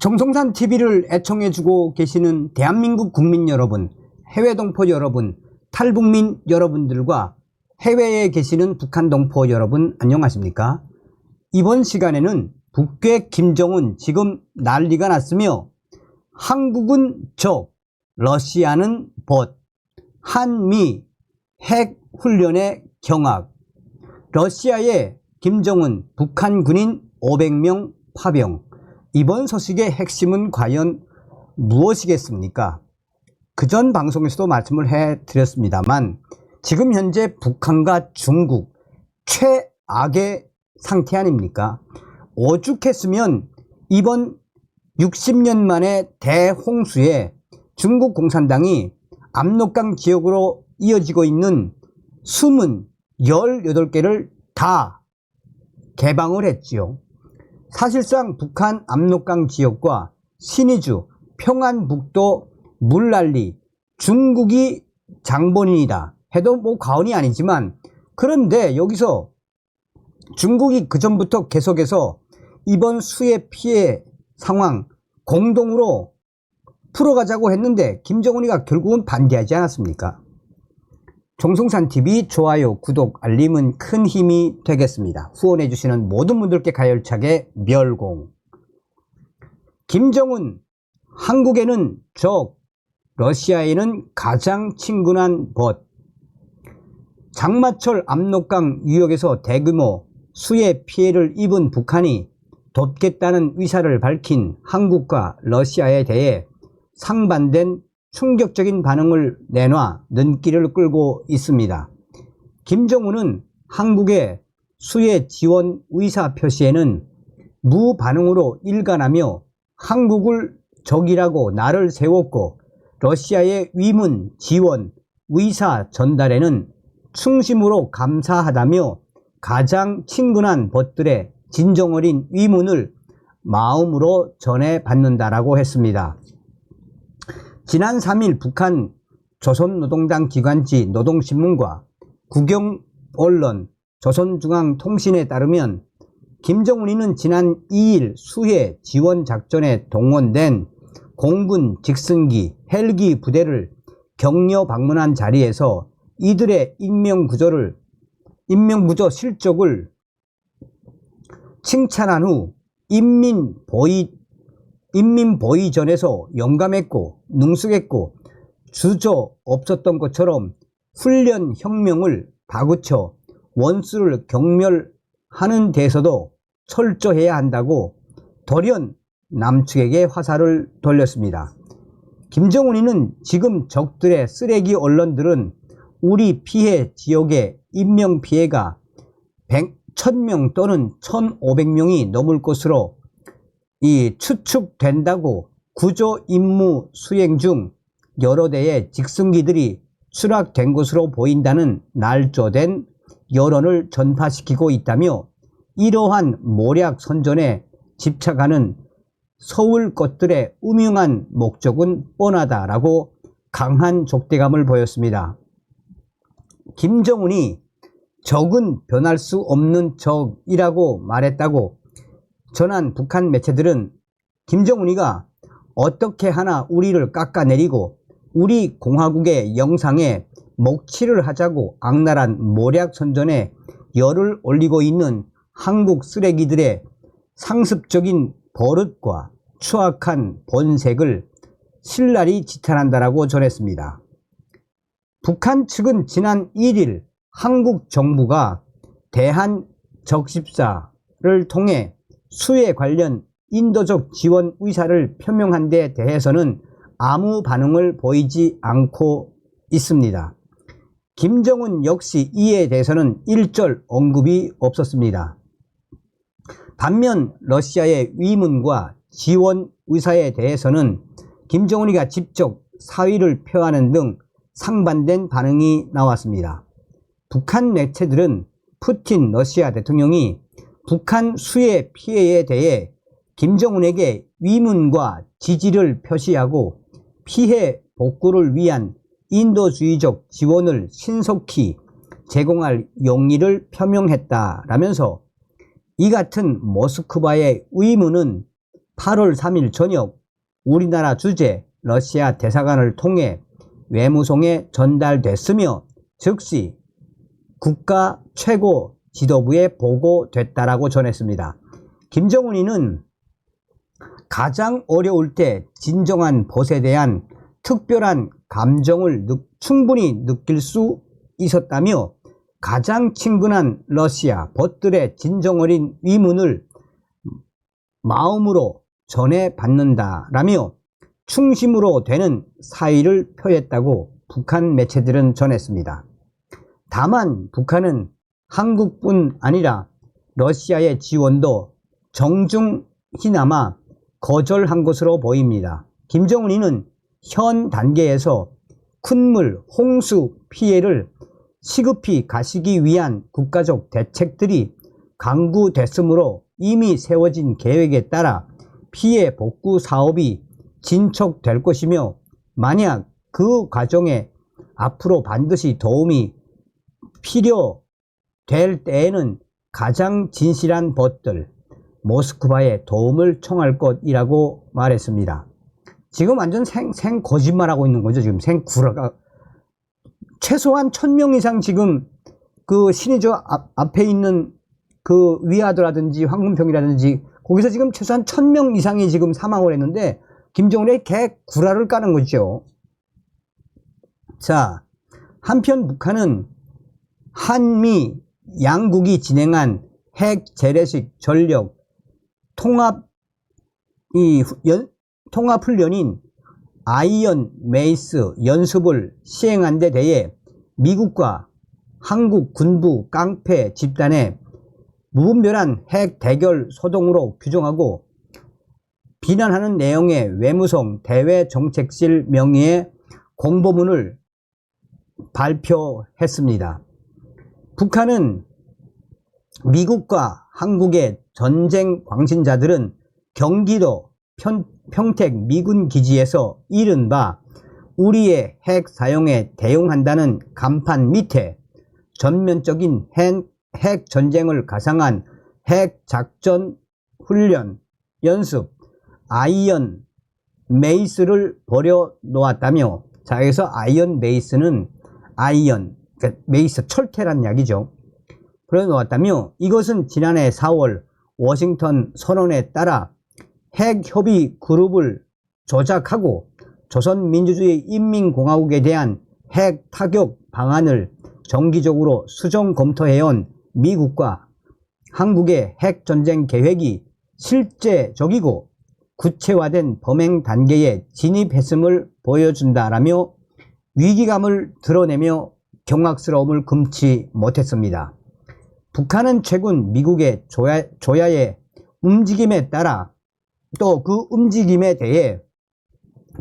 정성산 TV를 애청해주고 계시는 대한민국 국민 여러분, 해외 동포 여러분, 탈북민 여러분들과 해외에 계시는 북한 동포 여러분 안녕하십니까? 이번 시간에는 북괴 김정은 지금 난리가 났으며 한국은 적, 러시아는 벗, 한미 핵 훈련의 경악, 러시아의 김정은 북한 군인 500명 파병, 이번 소식의 핵심은 과연 무엇이겠습니까? 그전 방송에서도 말씀을 해드렸습니다만 지금 현재 북한과 중국 최악의 상태 아닙니까? 오죽했으면 이번 60년 만에 대홍수에 중국 공산당이 압록강 지역으로 이어지고 있는 숨은 18개를 다 개방을 했지요. 사실상 북한 압록강 지역과 신의주, 평안북도, 물난리, 중국이 장본인이다 해도 뭐 과언이 아니지만, 그런데 여기서 중국이 그전부터 계속해서 이번 수해 피해 상황 공동으로 풀어가자고 했는데 김정은이가 결국은 반대하지 않았습니까? 정성산TV 좋아요, 구독, 알림은 큰 힘이 되겠습니다. 후원해주시는 모든 분들께 가열차게 멸공. 김정은, 한국에는 적, 러시아에는 가장 친근한 벗. 장마철 압록강 유역에서 대규모 수해 피해를 입은 북한이 돕겠다는 의사를 밝힌 한국과 러시아에 대해 상반된 충격적인 반응을 내놔 눈길을 끌고 있습니다. 김정은은 한국의 수해 지원 의사 표시에는 무반응으로 일관하며 한국을 적이라고 날을 세웠고, 러시아의 위문, 지원, 의사 전달에는 충심으로 감사하다며 가장 친근한 벗들의 진정어린 위문을 마음으로 전해받는다라고 했습니다. 지난 3일 북한 조선노동당 기관지 노동신문과 국영언론 조선중앙통신에 따르면 김정은이는 지난 2일 수해 지원작전에 동원된 공군 직승기 헬기 부대를 격려 방문한 자리에서 이들의 인명구조 실적을 칭찬한 후 인민보위전에서 영감했고 능숙했고 주저 없었던 것처럼 훈련 혁명을 다그쳐 원수를 경멸하는 데서도 철저해야 한다고 돌연 남측에게 화살을 돌렸습니다. 김정은이는 지금 적들의 쓰레기 언론들은 우리 피해 지역의 인명피해가 1000명 또는 1500명이 넘을 것으로 추측된다고 구조 임무 수행 중 여러 대의 직승기들이 추락된 것으로 보인다는 날조된 여론을 전파시키고 있다며, 이러한 모략 선전에 집착하는 서울 것들의 음흉한 목적은 뻔하다라고 강한 족대감을 보였습니다. 김정은이 적은 변할 수 없는 적이라고 말했다고 전한 북한 매체들은 김정은이가 어떻게 하나 우리를 깎아내리고 우리 공화국의 영상에 먹칠을 하자고 악랄한 모략 선전에 열을 올리고 있는 한국 쓰레기들의 상습적인 버릇과 추악한 본색을 신랄히 지탄한다라고 전했습니다. 북한 측은 지난 1일 한국 정부가 대한적십사를 통해 수해 관련 인도적 지원 의사를 표명한 데 대해서는 아무 반응을 보이지 않고 있습니다. 김정은 역시 이에 대해서는 일절 언급이 없었습니다. 반면 러시아의 위문과 지원 의사에 대해서는 김정은이가 직접 사의를 표하는 등 상반된 반응이 나왔습니다. 북한 매체들은 푸틴 러시아 대통령이 북한 수해 피해에 대해 김정은에게 위문과 지지를 표시하고 피해 복구를 위한 인도주의적 지원을 신속히 제공할 용의를 표명했다라면서 이 같은 모스크바의 의문은 8월 3일 저녁 우리나라 주재 러시아 대사관을 통해 외무성에 전달됐으며 즉시 국가 최고 지도부에 보고됐다라고 전했습니다. 김정은이는 가장 어려울 때 진정한 벗에 대한 특별한 감정을 충분히 느낄 수 있었다며 가장 친근한 러시아 벗들의 진정 어린 위문을 마음으로 전해받는다라며 충심으로 되는 사의를 표했다고 북한 매체들은 전했습니다. 다만 북한은 한국뿐 아니라 러시아의 지원도 정중히나마 거절한 것으로 보입니다. 김정은이는 현 단계에서 큰 홍수 피해를 시급히 가시기 위한 국가적 대책들이 강구됐으므로 이미 세워진 계획에 따라 피해 복구 사업이 진척될 것이며 만약 그 과정에 앞으로 반드시 도움이 필요될 때에는 가장 진실한 벗들 모스크바의 도움을 청할 것이라고 말했습니다. 지금 완전 생 거짓말하고 있는 거죠. 지금 생구라가 최소한 1000명 이상 지금 그 신의저 앞에 있는 그 위아더라든지 황금평이라든지 거기서 지금 최소한 1000명 이상이 지금 사망을 했는데 김정은의 개 구라를 까는 거죠. 자, 한편 북한은 한미 양국이 진행한 핵 재래식 전력 통합훈련인 아이언 메이스 연습을 시행한 데 대해 미국과 한국 군부 깡패 집단의 무분별한 핵 대결 소동으로 규정하고 비난하는 내용의 외무성 대외정책실 명의의 공보문을 발표했습니다. 북한은 미국과 한국의 전쟁 광신자들은 경기도 평택 미군 기지에서 이른바 우리의 핵 사용에 대응한다는 간판 밑에 전면적인 핵 전쟁을 가상한 핵 작전 훈련 연습 아이언 메이스를 벌여놓았다며, 자, 여기서 아이언 메이스는 아이언, 그러니까 메이스 철퇴란 이야기죠. 벌여놓았다며 이것은 지난해 4월 워싱턴 선언에 따라 핵협의 그룹을 조작하고 조선민주주의 인민공화국에 대한 핵 타격 방안을 정기적으로 수정 검토해온 미국과 한국의 핵전쟁 계획이 실제적이고 구체화된 범행 단계에 진입했음을 보여준다라며 위기감을 드러내며 경악스러움을 금치 못했습니다. 북한은 최근 미국의 조야의 움직임에 따라 또 그 움직임에 대해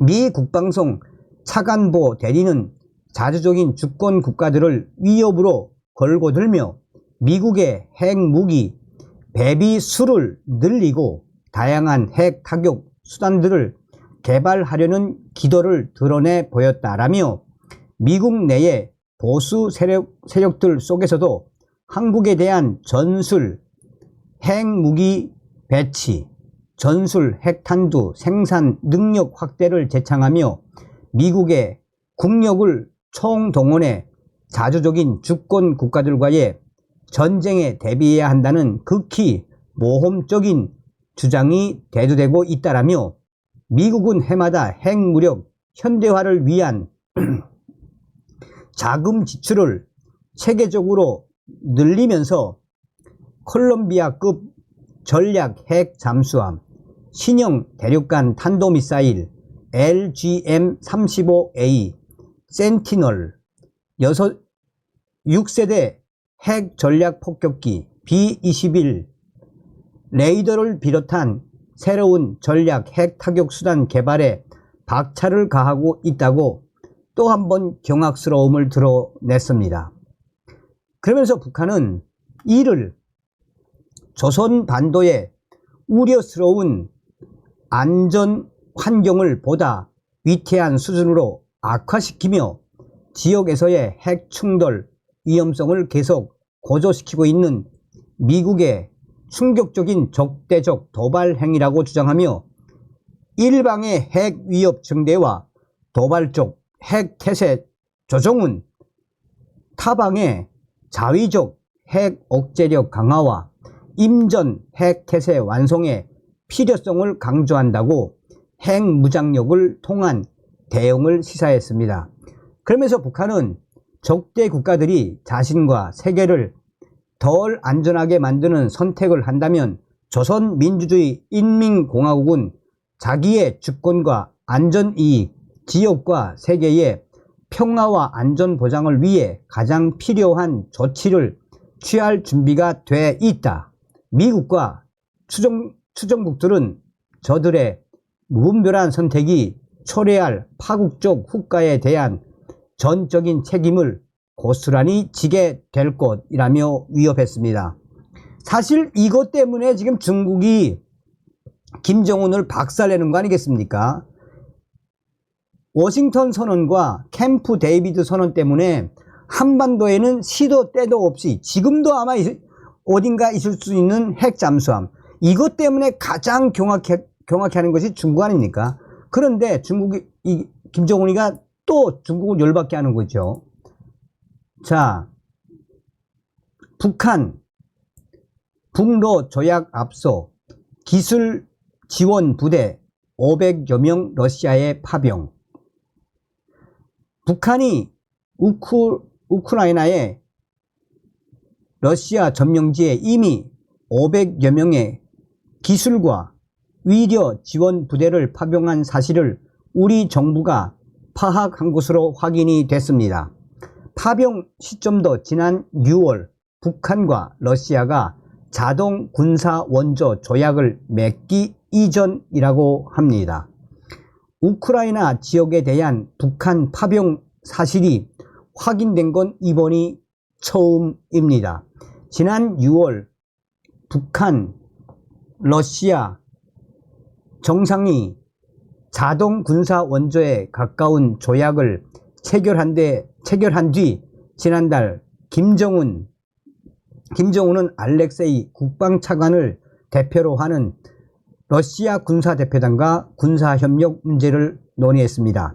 미 국방성 차관보 대리는 자주적인 주권 국가들을 위협으로 걸고 들며 미국의 핵무기 배비 수를 늘리고 다양한 핵 타격 수단들을 개발하려는 기도를 드러내 보였다라며 미국 내의 보수 세력들 속에서도 한국에 대한 전술 핵무기 배치, 전술 핵탄두 생산 능력 확대를 제창하며 미국의 국력을 총동원해 자주적인 주권 국가들과의 전쟁에 대비해야 한다는 극히 모험적인 주장이 대두되고 있다라며 미국은 해마다 핵무력 현대화를 위한 자금 지출을 체계적으로 늘리면서 콜롬비아급 전략 핵 잠수함, 신형 대륙간 탄도미사일 LGM-35A, 센티널, 6세대 핵 전략 폭격기 B-21, 레이더를 비롯한 새로운 전략 핵 타격 수단 개발에 박차를 가하고 있다고 또 한 번 경악스러움을 드러냈습니다. 그러면서 북한은 이를 조선 반도의 우려스러운 안전 환경을 보다 위태한 수준으로 악화시키며 지역에서의 핵 충돌 위험성을 계속 고조시키고 있는 미국의 충격적인 적대적 도발 행위라고 주장하며 일방의 핵 위협 증대와 도발적 핵 태세 조정은 타방의 자위적 핵 억제력 강화와 임전 핵 태세 완성의 필요성을 강조한다고 핵 무장력을 통한 대응을 시사했습니다. 그러면서 북한은 적대 국가들이 자신과 세계를 덜 안전하게 만드는 선택을 한다면 조선민주주의 인민공화국은 자기의 주권과 안전이익, 지역과 세계의 평화와 안전 보장을 위해 가장 필요한 조치를 취할 준비가 돼 있다. 미국과 추정국들은 저들의 무분별한 선택이 초래할 파국적 후과에 대한 전적인 책임을 고스란히 지게 될 것이라며 위협했습니다. 사실 이것 때문에 지금 중국이 김정은을 박살내는 거 아니겠습니까? 워싱턴 선언과 캠프 데이비드 선언 때문에 한반도에는 시도 때도 없이 지금도 아마 어딘가 있을 수 있는 핵 잠수함, 이것 때문에 가장 경악해 하는 것이 중국 아닙니까? 그런데 김정은이가 또 중국을 열받게 하는 거죠. 자, 북한 북로 조약 앞서 기술 지원 부대 500여 명 러시아에 파병. 북한이 우크라이나의 러시아 점령지에 이미 500여 명의 기술과 위력 지원 부대를 파병한 사실을 우리 정부가 파악한 것으로 확인이 됐습니다. 파병 시점도 지난 6월 북한과 러시아가 자동 군사 원조 조약을 맺기 이전이라고 합니다. 우크라이나 지역에 대한 북한 파병 사실이 확인된 건 이번이 처음입니다. 지난 6월 북한, 러시아 정상이 자동 군사 원조에 가까운 조약을 체결한 뒤 지난달 김정은은 알렉세이 국방차관을 대표로 하는 러시아 군사대표단과 군사협력 문제를 논의했습니다.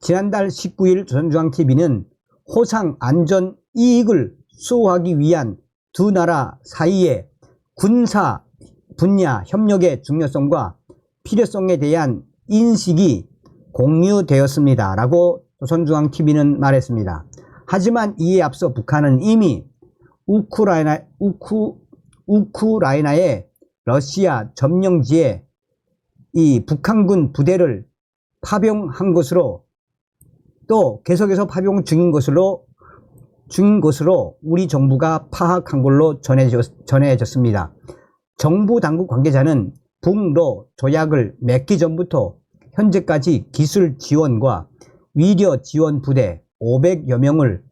지난달 19일 조선중앙TV는 호상 안전 이익을 수호하기 위한 두 나라 사이의 군사 분야 협력의 중요성과 필요성에 대한 인식이 공유되었습니다. 라고 조선중앙TV는 말했습니다. 하지만 이에 앞서 북한은 이미 우크라이나의 러시아 점령지에 이 북한군 부대를 파병한 것으로 또 계속해서 파병 중인 것으로 우리 정부가 파악한 걸로 전해졌습니다. 정부 당국 관계자는 북로 조약을 맺기 전부터 현재까지 기술 지원과 위력 지원 부대 500여 명을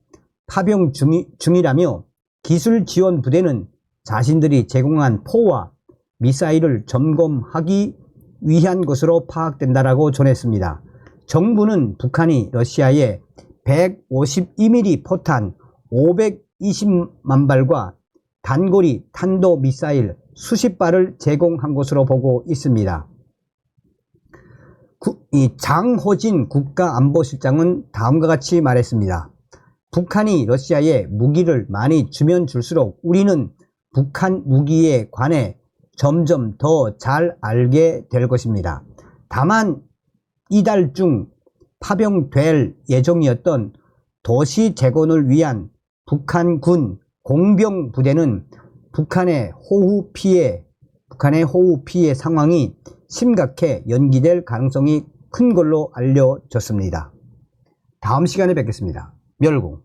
파병 중이라며 기술 지원 부대는 자신들이 제공한 포와 미사일을 점검하기 위한 것으로 파악된다라고 전했습니다. 정부는 북한이 러시아에 152mm 포탄 520만 발과 단거리 탄도 미사일 수십 발을 제공한 것으로 보고 있습니다. 장호진 국가안보실장은 다음과 같이 말했습니다. 북한이 러시아에 무기를 많이 주면 줄수록 우리는 북한 무기에 관해 점점 더 잘 알게 될 것입니다. 다만 이달 중 파병될 예정이었던 도시 재건을 위한 북한군 공병 부대는 북한의 호우 피해 상황이 심각해 연기될 가능성이 큰 걸로 알려졌습니다. 다음 시간에 뵙겠습니다. 멸공.